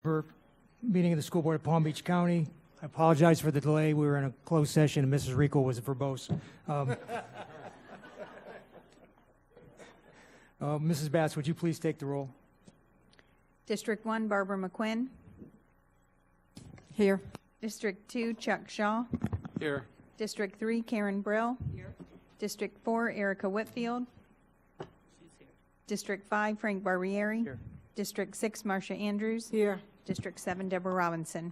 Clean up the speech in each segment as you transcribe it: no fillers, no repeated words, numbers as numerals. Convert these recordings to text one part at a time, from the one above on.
Meeting of the School Board of Palm Beach County. I apologize for the delay. We were in a closed session and Mrs. Rico was verbose. Mrs. Bass, would you please take the roll? District 1, Barbara McQuinn. Here. District 2, Chuck Shaw. Here. District 3, Karen Brill. Here. District 4, Erica Whitfield. She's here. District 5, Frank Barbieri. Here. District 6, Marcia Andrews. Here. District 7, Deborah Robinson.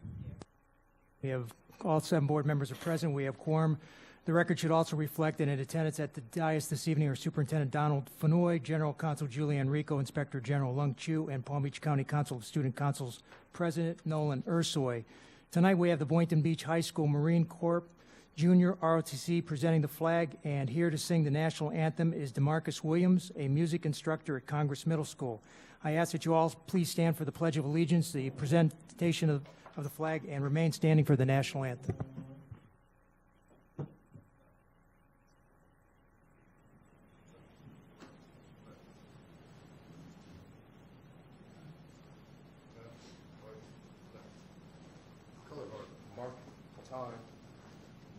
We have all 7 board members are present. We have quorum. The record should also reflect that in attendance at the dais this evening are Superintendent Donald Fenoy, General Counsel Julianne Rico, Inspector General Lung Chu, and Palm Beach County Council of Student Council's President Nolan Ursoy. Tonight we have the Boynton Beach High School Marine Corps Junior ROTC presenting the flag, and here to sing the national anthem is DeMarcus Williams, a music instructor at Congress Middle School. I ask that you all please stand for the Pledge of Allegiance, the presentation of the flag, and remain standing for the national anthem. Color guard, mark, time,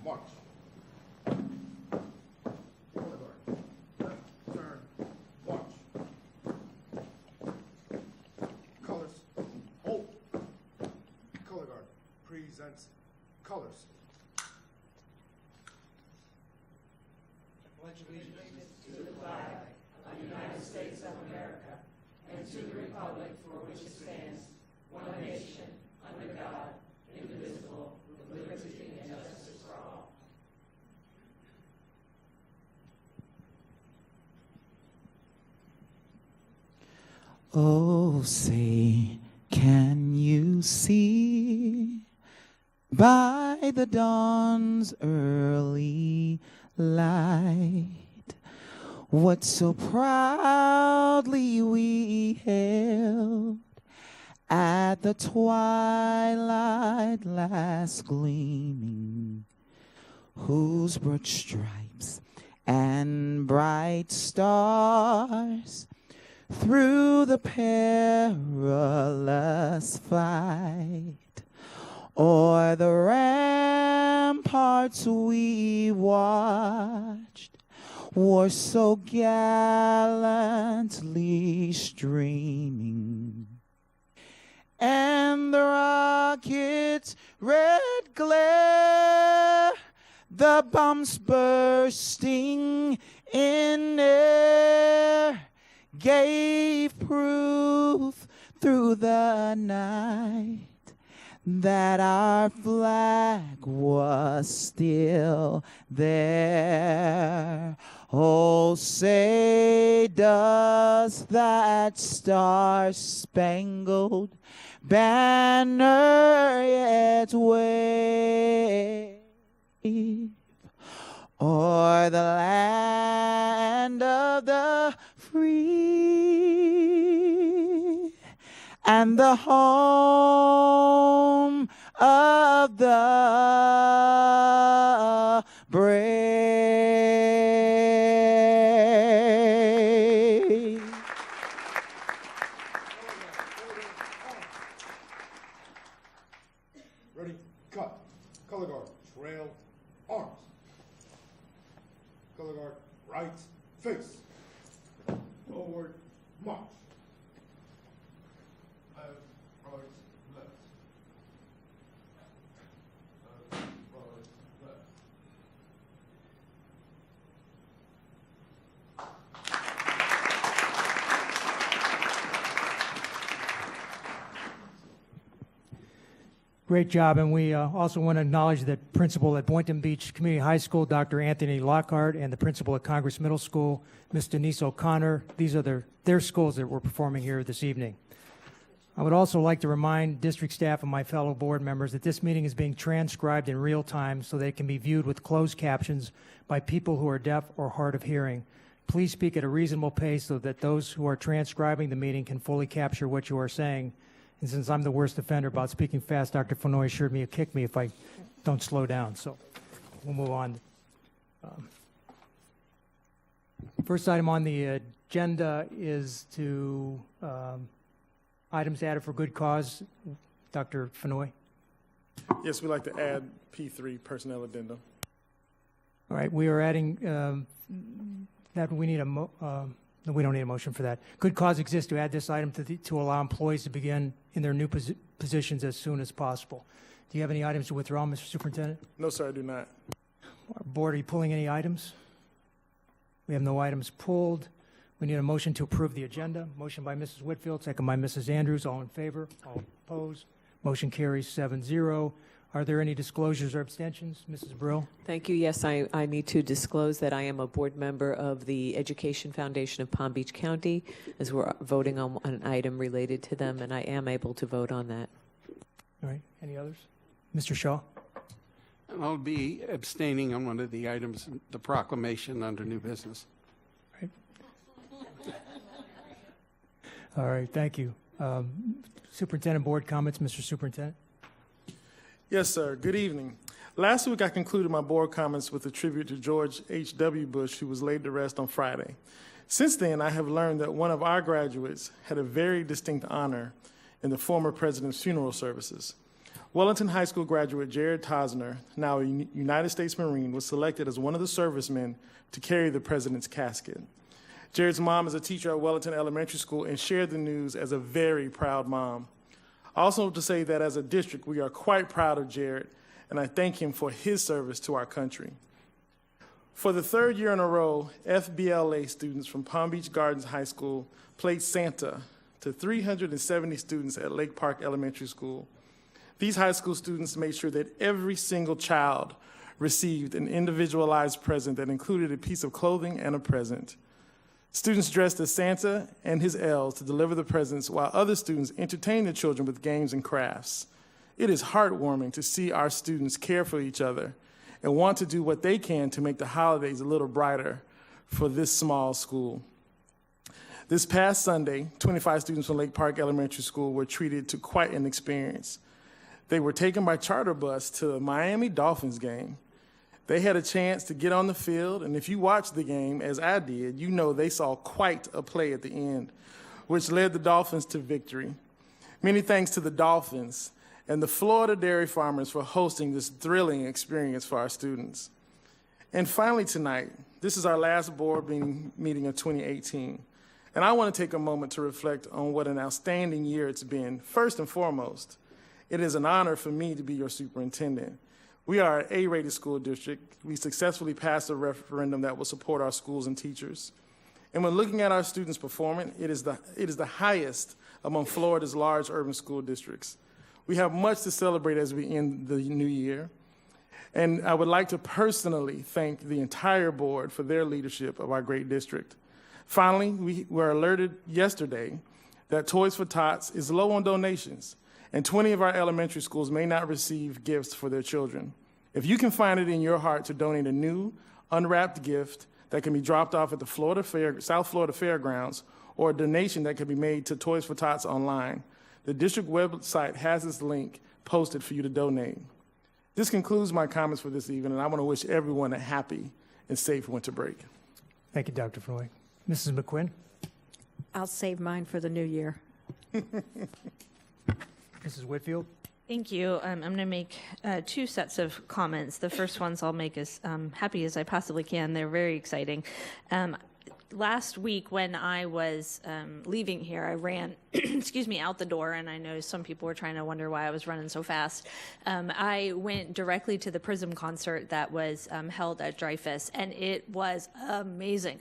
march. Color guard, left, turn, march. Colors, hold. Color guard presents colors. Oh, say, can you see by the dawn's early light what so proudly we hailed at the twilight last gleaming, whose broad stripes and bright stars through the perilous fight o'er the ramparts we watched were so gallantly streaming, and the rocket's red glare, the bombs bursting in air, gave proof through the night that our flag was still there. Oh, say, does that star-spangled banner yet wave o'er the land of the free and the home of the brave? Ready, cut. Color guard, trail, arms. Color guard, right, face. Forward, march. Left, right, left. Left, right, left. Great job, and we also want to acknowledge the principal at Boynton Beach Community High School, Dr. Anthony Lockhart, and the principal at Congress Middle School, Ms. Denise O'Connor. These are their schools that we're performing here this evening. I would also like to remind district staff and my fellow board members that this meeting is being transcribed in real time so that it can be viewed with closed captions by people who are deaf or hard of hearing. Please speak at a reasonable pace so that those who are transcribing the meeting can fully capture what you are saying. And since I'm the worst offender about speaking fast, Dr. Fenoy assured me he'll kick me if I don't slow down. So we'll move on. First item on the agenda is to items added for good cause. Dr. Fenoy? Yes, we'd like to add P3 personnel addendum. All right, we are adding, that we need no, we don't need a motion for that. Good cause exists to add this item to allow employees to begin in their new positions as soon as possible. Do you have any items to withdraw, Mr. Superintendent? No, sir, I do not. Board, are you pulling any items? We have no items pulled. We need a motion to approve the agenda. Motion by Mrs. Whitfield, second by Mrs. Andrews. All in favor? All opposed? Motion carries 7-0. Are there any disclosures or abstentions? Mrs. Brill? Thank you. Yes, I need to disclose that I am a board member of the Education Foundation of Palm Beach County, as we're voting on an item related to them, and I am able to vote on that. All right, any others? Mr. Shaw? And I'll be abstaining on one of the items, the proclamation under new business. All right, thank you. Superintendent, board comments, Mr. Superintendent? Yes, sir. Good evening. Last week, I concluded my board comments with a tribute to George H.W. Bush, who was laid to rest on Friday. Since then, I have learned that one of our graduates had a very distinct honor in the former president's funeral services. Wellington High School graduate Jared Tosner, now a United States Marine, was selected as one of the servicemen to carry the president's casket. Jared's mom is a teacher at Wellington Elementary School and shared the news as a very proud mom. Also to say that as a district, we are quite proud of Jared, and I thank him for his service to our country. For the third year in a row, FBLA students from Palm Beach Gardens High School played Santa to 370 students at Lake Park Elementary School. These high school students made sure that every single child received an individualized present that included a piece of clothing and a present. Students dressed as Santa and his elves to deliver the presents, while other students entertained the children with games and crafts. It is heartwarming to see our students care for each other and want to do what they can to make the holidays a little brighter for this small school. This past Sunday, 25 students from Lake Park Elementary School were treated to quite an experience. They were taken by charter bus to a Miami Dolphins game. They had a chance to get on the field, and if you watched the game, as I did, you know they saw quite a play at the end, which led the Dolphins to victory. Many thanks to the Dolphins and the Florida Dairy Farmers for hosting this thrilling experience for our students. And finally tonight, this is our last board meeting of 2018, and I want to take a moment to reflect on what an outstanding year it's been. First and foremost, it is an honor for me to be your superintendent. We are an A-rated school district. We successfully passed a referendum that will support our schools and teachers. And when looking at our students' performance, it is the highest among Florida's large urban school districts. We have much to celebrate as we end the new year. And I would like to personally thank the entire board for their leadership of our great district. Finally, we were alerted yesterday that Toys for Tots is low on donations, and 20 of our elementary schools may not receive gifts for their children. If you can find it in your heart to donate a new, unwrapped gift that can be dropped off at the South Florida Fairgrounds, or a donation that can be made to Toys for Tots online, the district website has this link posted for you to donate. This concludes my comments for this evening, and I want to wish everyone a happy and safe winter break. Thank you, Dr. Floyd. Mrs. McQuinn? I'll save mine for the new year. Mrs. Whitfield? Thank you. I'm going to make two sets of comments. The first ones I'll make as happy as I possibly can. They're very exciting. Last week when I was leaving here, I ran, out the door, and I know some people were trying to wonder why I was running so fast. I went directly to the Prism concert that was held at Dreyfus, and it was amazing.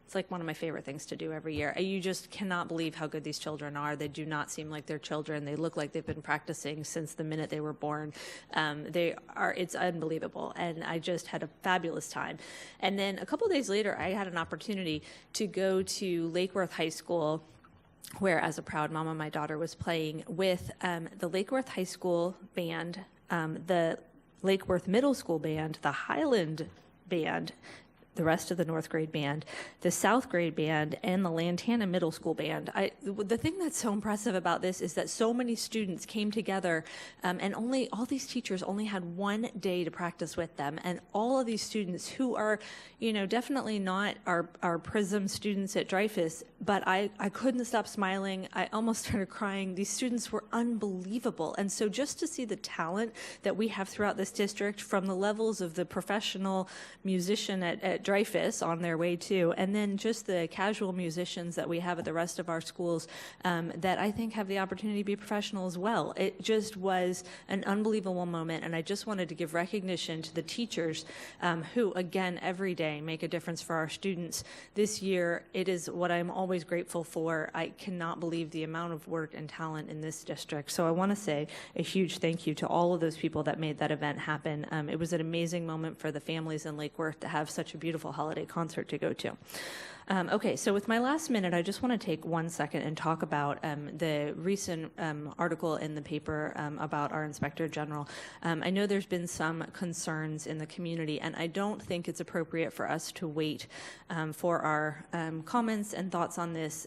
It's like one of my favorite things to do every year. You just cannot believe how good these children are. They do not seem like they're children. They look like they've been practicing since the minute they were born. It's unbelievable, and I just had a fabulous time. And then a couple days later, I had an opportunity to go to Lake Worth High School, where, as a proud mama, my daughter was playing with the Lake Worth High School band, the Lake Worth Middle School band, the Highland band, the rest of the North Grade Band, the South Grade Band, and the Lantana Middle School Band. The thing that's so impressive about this is that so many students came together, and all these teachers only had one day to practice with them, and all of these students who are, definitely not our PRISM students at Dreyfus, but I couldn't stop smiling. I almost started crying. These students were unbelievable, and so just to see the talent that we have throughout this district, from the levels of the professional musician at Dreyfus on their way too, and then just the casual musicians that we have at the rest of our schools that I think have the opportunity to be professional as well. It just was an unbelievable moment, and I just wanted to give recognition to the teachers who, again, every day make a difference for our students. This year, it is what I'm always grateful for. I cannot believe the amount of work and talent in this district. So I want to say a huge thank you to all of those people that made that event happen. It was an amazing moment for the families in Lake Worth to have such a beautiful holiday concert to go to. Okay, so with my last minute, I just want to take 1 second and talk about the recent article in the paper about our Inspector General. I know there's been some concerns in the community, and I don't think it's appropriate for us to wait for our comments and thoughts on this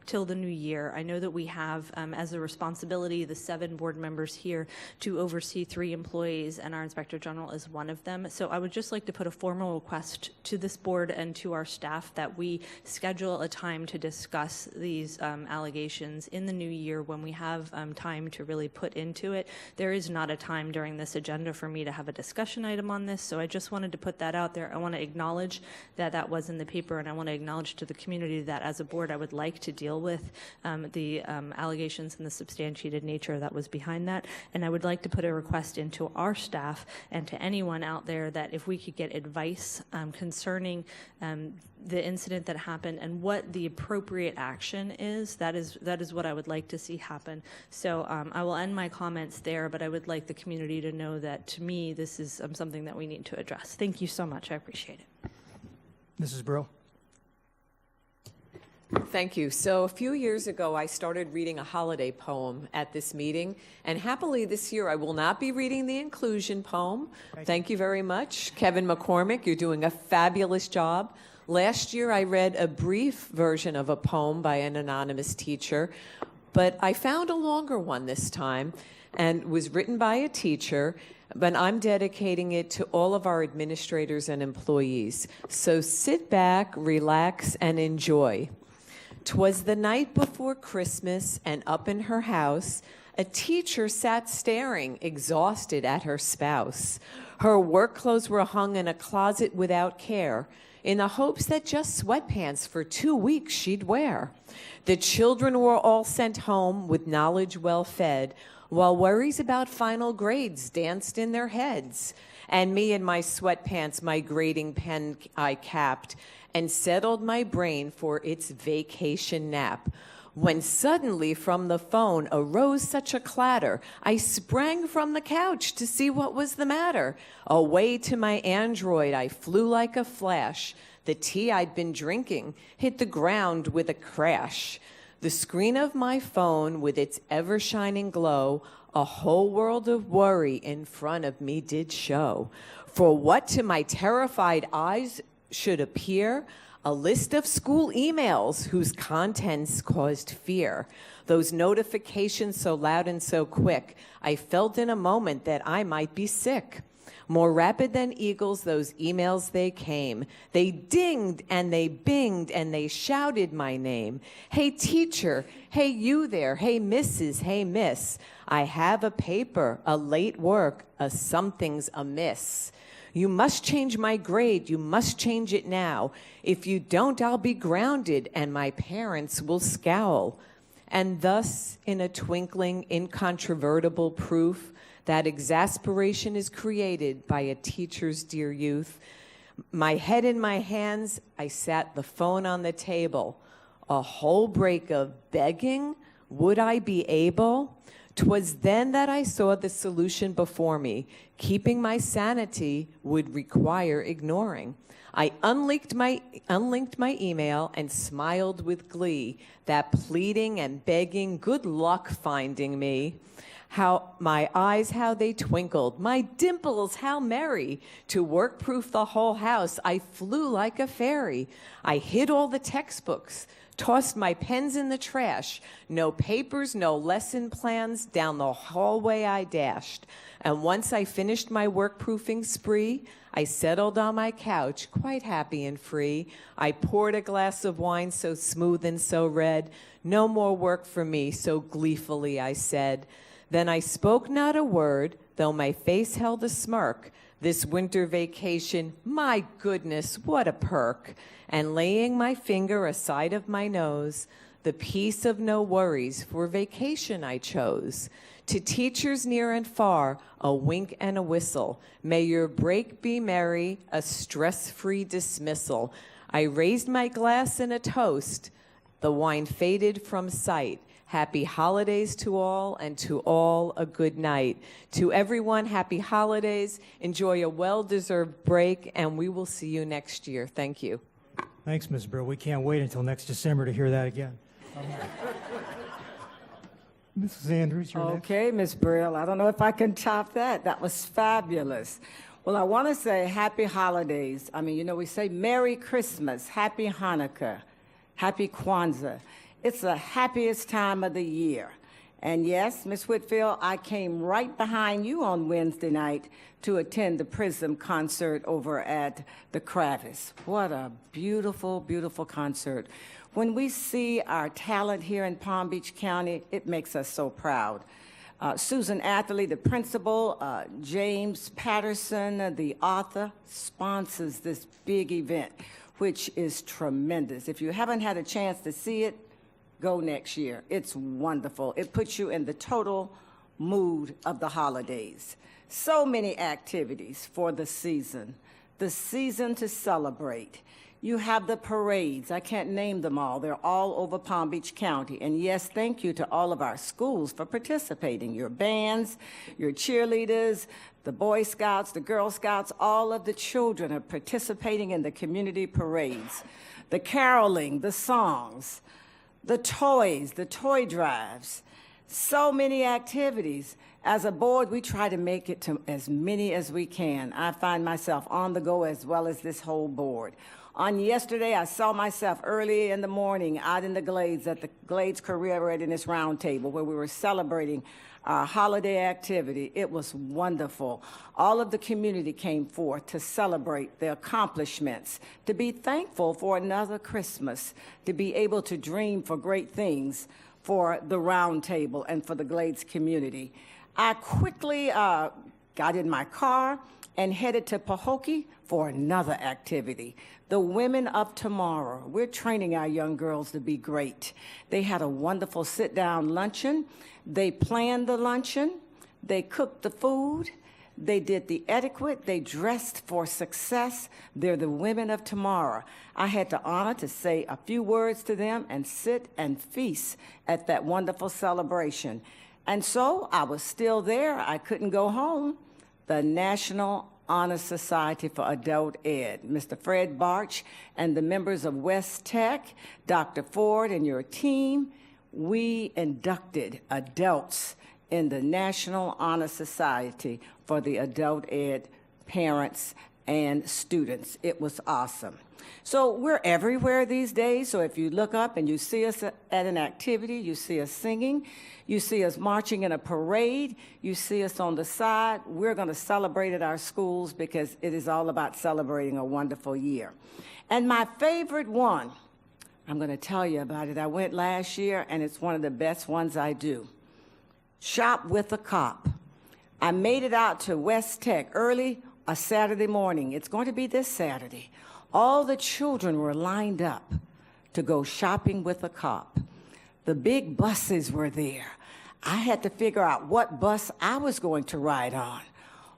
till the new year. I know that we have, as a responsibility, the 7 board members here to oversee 3 employees, and our Inspector General is one of them. So I would just like to put a formal request to this board and to our staff that we schedule a time to discuss these allegations in the new year when we have time to really put into it. There is not a time during this agenda for me to have a discussion item on this, so I just wanted to put that out there. I want to acknowledge that that was in the paper, and I want to acknowledge to the community that as a board I would like to deal with the allegations and the substantiated nature that was behind that, and I would like to put a request into our staff and to anyone out there that if we could get advice concerning the incident that happened and what the appropriate action is. That is what I would like to see happen. So I will end my comments there, but I would like the community to know that, to me, this is something that we need to address. Thank you so much. I appreciate it. Mrs. Brill? Thank you. So a few years ago, I started reading a holiday poem at this meeting, and happily this year I will not be reading the inclusion poem. Thank you very much. Kevin McCormick, you're doing a fabulous job. Last year I read a brief version of a poem by an anonymous teacher, but I found a longer one this time, and was written by a teacher, but I'm dedicating it to all of our administrators and employees. So sit back, relax, and enjoy. 'Twas the night before Christmas, and up in her house, a teacher sat staring, exhausted, at her spouse. Her work clothes were hung in a closet without care, in the hopes that just sweatpants for 2 weeks she'd wear. The children were all sent home with knowledge well fed, while worries about final grades danced in their heads. And me in my sweatpants, my grading pen I capped, and settled my brain for its vacation nap. When suddenly from the phone arose such a clatter, I sprang from the couch to see what was the matter. Away to my Android I flew like a flash. The tea I'd been drinking hit the ground with a crash. The screen of my phone with its ever-shining glow, a whole world of worry in front of me did show. For what to my terrified eyes should appear, a list of school emails whose contents caused fear. Those notifications so loud and so quick, I felt in a moment that I might be sick. More rapid than eagles, those emails they came. They dinged and they binged and they shouted my name. Hey teacher, hey you there, hey Mrs., hey miss. I have a paper, a late work, a something's amiss. You must change my grade, you must change it now. If you don't, I'll be grounded and my parents will scowl. And thus, in a twinkling, incontrovertible proof that exasperation is created by a teacher's dear youth, my head in my hands, I sat the phone on the table. A whole break of begging, would I be able? 'Twas then that I saw the solution before me. Keeping my sanity would require ignoring. I unlinked my email and smiled with glee, that pleading and begging good luck finding me. How my eyes, how they twinkled, my dimples, how merry. To work-proof the whole house, I flew like a fairy. I hid all the textbooks, tossed my pens in the trash. No papers, no lesson plans, down the hallway I dashed. And once I finished my work-proofing spree, I settled on my couch, quite happy and free. I poured a glass of wine so smooth and so red. No more work for me, so gleefully I said. Then I spoke not a word, though my face held a smirk. This winter vacation, my goodness, what a perk. And laying my finger aside of my nose, the peace of no worries for vacation I chose. To teachers near and far, a wink and a whistle. May your break be merry, a stress-free dismissal. I raised my glass in a toast. The wine faded from sight. Happy holidays to all, and to all a good night. To everyone, happy holidays. Enjoy a well-deserved break, and we will see you next year. Thank you. Thanks, Ms. Brill. We can't wait until next December to hear that again. Mrs. Andrews, you're next. Okay, Ms. Brill, I don't know if I can top that. That was fabulous. Well, I want to say happy holidays. I mean, you know, we say Merry Christmas, Happy Hanukkah, Happy Kwanzaa. It's the happiest time of the year. And yes, Ms. Whitfield, I came right behind you on Wednesday night to attend the Prism concert over at the Kravis. What a beautiful, beautiful concert. When we see our talent here in Palm Beach County, it makes us so proud. Susan Atherley, the principal, James Patterson, the author, sponsors this big event, which is tremendous. If you haven't had a chance to see it, go next year. It's wonderful. It puts you in the total mood of the holidays. So many activities for the season to celebrate. You have the parades. I can't name them all. They're all over Palm Beach County. And yes, thank you to all of our schools for participating. Your bands, your cheerleaders, the Boy Scouts, the Girl Scouts, all of the children are participating in the community parades. The caroling, the songs, the toys, the toy drives, so many activities. As a board, we try to make it to as many as we can. I find myself on the go as well as this whole board. On yesterday, I saw myself early in the morning out in the Glades at the Glades Career Readiness Roundtable where we were celebrating our holiday activity. It was wonderful. All of the community came forth to celebrate their accomplishments, to be thankful for another Christmas, to be able to dream for great things for the Roundtable and for the Glades community. I quickly got in my car and headed to Pahokee for another activity. The Women of Tomorrow. We're training our young girls to be great. They had a wonderful sit-down luncheon. They planned the luncheon. They cooked the food. They did the etiquette. They dressed for success. They're the women of tomorrow. I had the honor to say a few words to them and sit and feast at that wonderful celebration. And so I was still there. I couldn't go home. The National Honor Society for Adult Ed, Mr. Fred Barch and the members of West Tech, Dr. Ford and your team, we inducted adults in the National Honor Society for the Adult Ed parents and students. It was awesome. So we're everywhere these days, so if you look up and you see us at an activity, you see us singing, you see us marching in a parade, you see us on the side, we're going to celebrate at our schools because it is all about celebrating a wonderful year. And my favorite one, I'm going to tell you about it. I went last year, and it's one of the best ones I do. Shop with a Cop. I made it out to West Tech early a Saturday morning. It's going to be this Saturday. All the children were lined up to go shopping with a cop. The big buses were there. I had to figure out what bus I was going to ride on.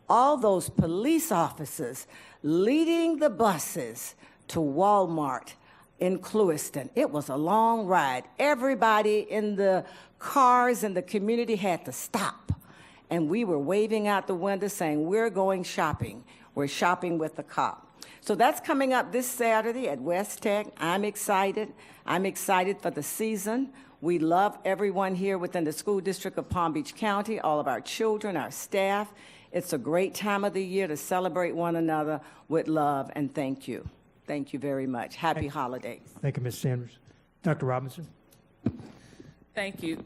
All those police officers leading the buses to Walmart in Clewiston. It was a long ride. Everybody in the cars in the community had to stop. And we were waving out the window saying, we're going shopping. We're shopping with the cop. So that's coming up this Saturday at West Tech. I'm excited. I'm excited for the season. We love everyone here within the School District of Palm Beach County, all of our children, our staff. It's a great time of the year to celebrate one another with love, and thank you. Thank you very much. Happy holidays. Thank you, Ms. Sanders. Dr. Robinson? Thank you.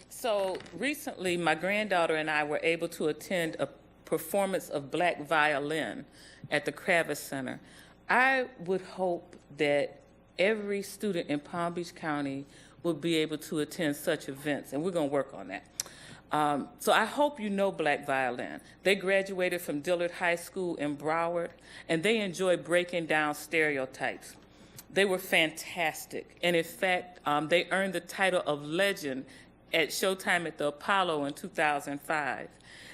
So recently, my granddaughter and I were able to attend a performance of black violin at the Kravis Center. I would hope that every student in Palm Beach County would be able to attend such events, and we're going to work on that. So I hope you know Black Violin. They graduated from Dillard High School in Broward, and they enjoy breaking down stereotypes. They were fantastic, and in fact, they earned the title of legend at Showtime at the Apollo in 2005.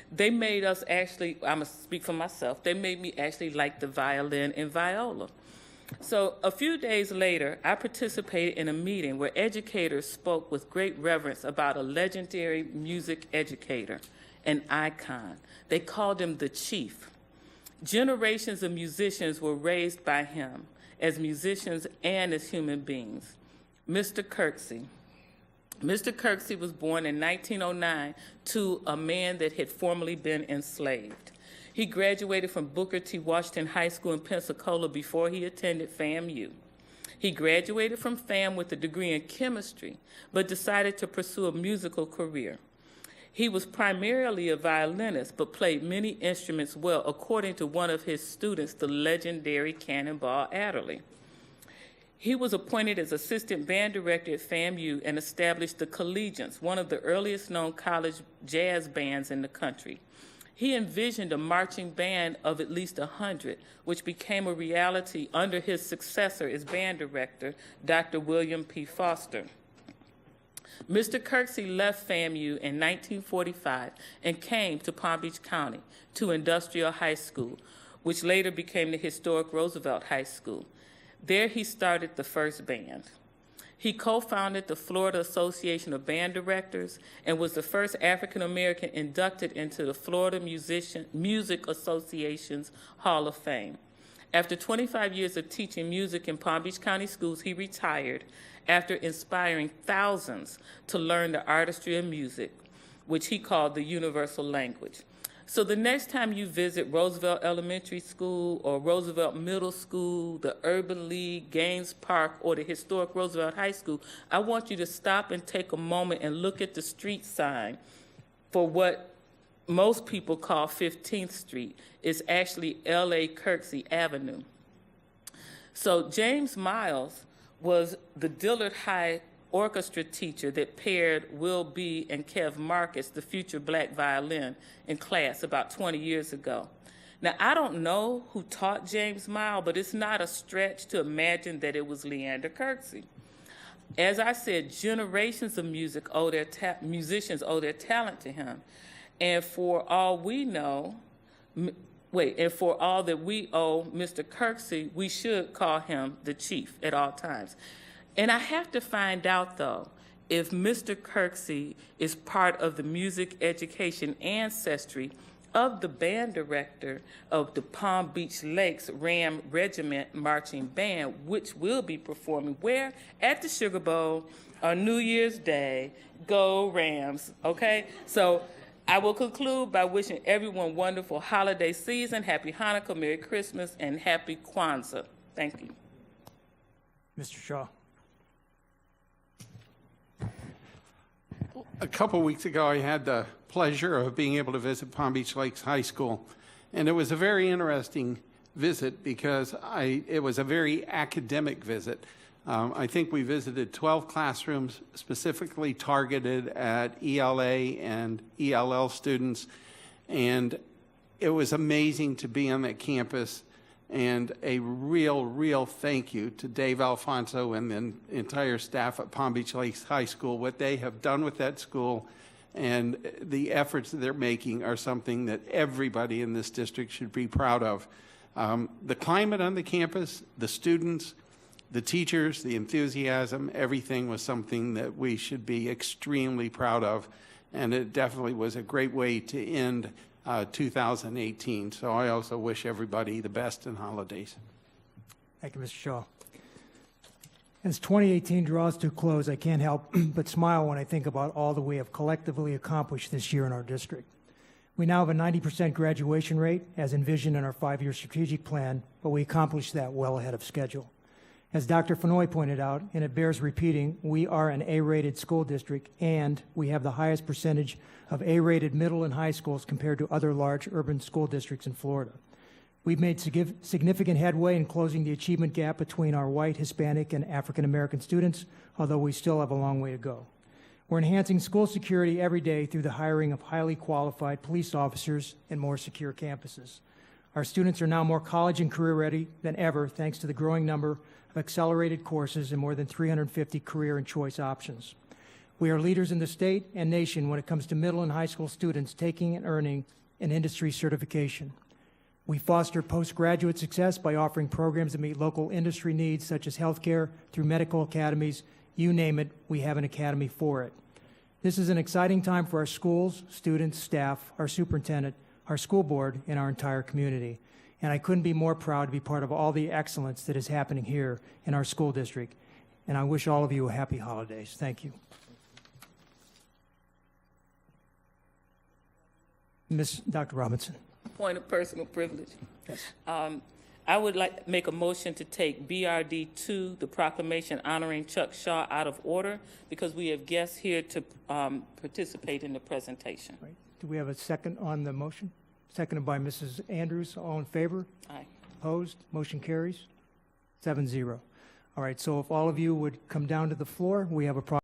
They made us actually, I'm going to speak for myself, they made me actually like the violin and viola. So a few days later, I participated in a meeting where educators spoke with great reverence about a legendary music educator, an icon. They called him the Chief. Generations of musicians were raised by him as musicians and as human beings. Mr. Kirksey. Mr. Kirksey was born in 1909 to a man that had formerly been enslaved. He graduated from Booker T. Washington High School in Pensacola before he attended FAMU. He graduated from FAM with a degree in chemistry, but decided to pursue a musical career. He was primarily a violinist, but played many instruments well, according to one of his students, the legendary Cannonball Adderley. He was appointed as assistant band director at FAMU and established the Collegians, one of the earliest known college jazz bands in the country. He envisioned a marching band of at least 100, which became a reality under his successor as band director, Dr. William P. Foster. Mr. Kirksey left FAMU in 1945 and came to Palm Beach County to Industrial High School, which later became the historic Roosevelt High School. There he started the first band. He co-founded the Florida Association of Band Directors and was the first African-American inducted into the Florida Music Association's Hall of Fame. After 25 years of teaching music in Palm Beach County schools, he retired after inspiring thousands to learn the artistry of music, which he called the universal language. So the next time you visit Roosevelt Elementary School or Roosevelt Middle School, the Urban League, Gaines Park, or the historic Roosevelt High School, I want you to stop and take a moment and look at the street sign for what most people call 15th Street. It's actually L.A. Kirksey Avenue. So James Miles was the Dillard High orchestra teacher that paired Will B. and Kev Marcus, the future black violin, in class about 20 years ago. Now, I don't know who taught James Miles, but it's not a stretch to imagine that it was Leander Kirksey. As I said, generations of musicians owe their talent to him. And for all we know, and for all that we owe Mr. Kirksey, we should call him the Chief at all times. And I have to find out, though, if Mr. Kirksey is part of the music education ancestry of the band director of the Palm Beach Lakes Ram Regiment Marching Band, which will be performing where? At the Sugar Bowl on New Year's Day. Go Rams, okay? So I will conclude by wishing everyone wonderful holiday season, happy Hanukkah, Merry Christmas, and happy Kwanzaa. Thank you. Mr. Shaw. A couple weeks ago, I had the pleasure of being able to visit Palm Beach Lakes High School, and it was a very interesting visit because it was a very academic visit. I think we visited 12 classrooms specifically targeted at ELA and ELL students, and it was amazing to be on that campus. And a real thank you to Dave Alfonso and the entire staff at Palm Beach Lakes High School. What they have done with that school and the efforts that they're making are something that everybody in this district should be proud of. The climate on the campus, the students, the teachers, the enthusiasm, everything was something that we should be extremely proud of. And it definitely was a great way to end 2018. So I also wish everybody the best in holidays. Thank you, Mr. Shaw. As 2018 draws to a close, I can't help but smile when I think about all that we have collectively accomplished this year in our district. We now have a 90% graduation rate, as envisioned in our 5-year strategic plan, but we accomplished that well ahead of schedule. As Dr. Fenoy pointed out, and it bears repeating, we are an A-rated school district, and we have the highest percentage of A-rated middle and high schools compared to other large urban school districts in Florida. We've made significant headway in closing the achievement gap between our white, Hispanic, and African American students, although we still have a long way to go. We're enhancing school security every day through the hiring of highly qualified police officers and more secure campuses. Our students are now more college and career ready than ever thanks to the growing number of accelerated courses and more than 350 career and choice options. We are leaders in the state and nation when it comes to middle and high school students taking and earning an industry certification. We foster postgraduate success by offering programs that meet local industry needs, such as healthcare, through medical academies. You name it, we have an academy for it. This is an exciting time for our schools, students, staff, our superintendent, our school board, and our entire community. And I couldn't be more proud to be part of all the excellence that is happening here in our school district. And I wish all of you a happy holidays. Thank you. Dr. Robinson. Point of personal privilege. I would like to make a motion to take BRD 2, the proclamation honoring Chuck Shaw, out of order because we have guests here to participate in the presentation. Right. Do we have a second on the motion? Seconded by Mrs. Andrews. All in favor? Aye. Opposed? Motion carries 7-0. All right, so if all of you would come down to the floor, we have a